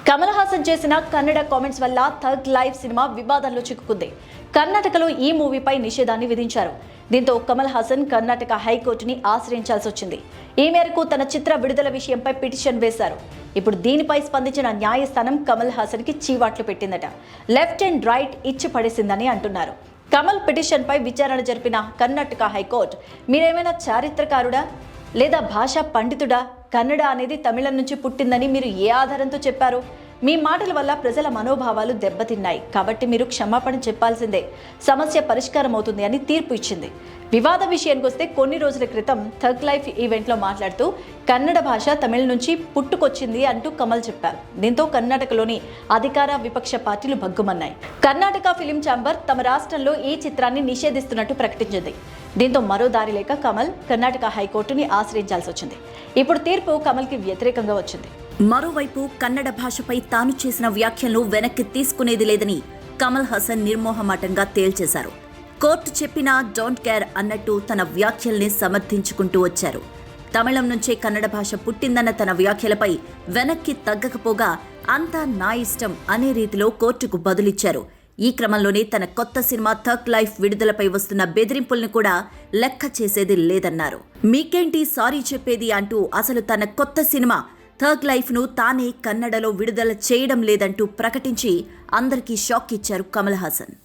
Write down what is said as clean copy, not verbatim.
కమల్ హాసన్ చేసిన కన్నడ కామెంట్స్ వల్ల tug life cinema వివాదంలో చిక్కుకుంది. కర్ణాటకలో ఈ మూవీపై నిషేధాన్ని విధించారు. దీంతో కమల్ హాసన్ కర్ణాటక హైకోర్టుని ఆశ్రయించాల్సి వచ్చింది. ఈ మేరకు తన చిత్ర విడుదల విషయంపై పిటిషన్ వేశారు. ఇప్పుడు దీనిపై స్పందించిన న్యాయస్థానం కమల్ హాసన్ కి చీవాట్లు పెట్టిందట. లెఫ్ట్ అండ్ రైట్ ఇచ్చి పడేసిందని అంటున్నారు. కమల్ పిటిషన్ పై విచారణ జరిపిన కర్ణాటక హైకోర్టు, మీరేమైనా చారిత్రకారుడా లేదా భాషా పండితుడా? కన్నడ అనేది తమిళం నుంచి పుట్టిందని మీరు ఏ ఆధారంతో చెప్పారు? మీ మాటల వల్ల ప్రజల మనోభావాలు దెబ్బతిన్నాయి, కాబట్టి మీరు క్షమాపణ చెప్పాల్సిందే, సమస్య పరిష్కారం అవుతుంది అని తీర్పు ఇచ్చింది. వివాద విషయానికి వస్తే కొన్ని రోజుల క్రితం థగ్ లైఫ్ ఈవెంట్లో మాట్లాడుతూ కన్నడ భాష తమిళ నుంచి పుట్టుకొచ్చింది అంటూ కమల్ చెప్పారు. దీంతో కర్ణాటకలోని అధికార విపక్ష పార్టీలు భగ్గుమన్నాయి. కర్ణాటక ఫిలిం ఛాంబర్ తమ రాష్ట్రంలో ఈ చిత్రాన్ని నిషేధిస్తున్నట్టు ప్రకటించింది. దీంతో మరో దారి లేక కమల్ కర్ణాటక హైకోర్టుని ఆశ్రయించాల్సి వచ్చింది. ఇప్పుడు తీర్పు కమల్కి వ్యతిరేకంగా వచ్చింది. మరోవైపు కన్నడ భాషపై తాను చేసిన వ్యాఖ్యలను వెనక్కి తీసుకునేది లేదని కమల్ హాసన్ నిర్మోహమాటంగా తేల్చేశారు. కోర్టు చెప్పినా డోంట్ కేర్ అన్నట్టు తన వ్యాఖ్యల్ని సమర్థించుకుంటూ వచ్చారు. తమిళం నుంచే కన్నడ భాష పుట్టిందన్న తన వ్యాఖ్యలపై వెనక్కి తగ్గకపోగా అంతా నా ఇష్టం అనే రీతిలో కోర్టుకు బదులిచ్చారు. ఈ క్రమంలోనే తన కొత్త సినిమా థగ్ లైఫ్ విడుదలపై వస్తున్న బెదిరింపుల్ని కూడా లెక్క చేసేది లేదన్నారు. మీకేంటి సారీ చెప్పేది అంటూ అసలు తన కొత్త సినిమా థగ్ లైఫ్ను తానే కన్నడలో విడుదల చేయడం లేదంటూ ప్రకటించి అందరికీ షాక్ ఇచ్చారు కమల్ హాసన్.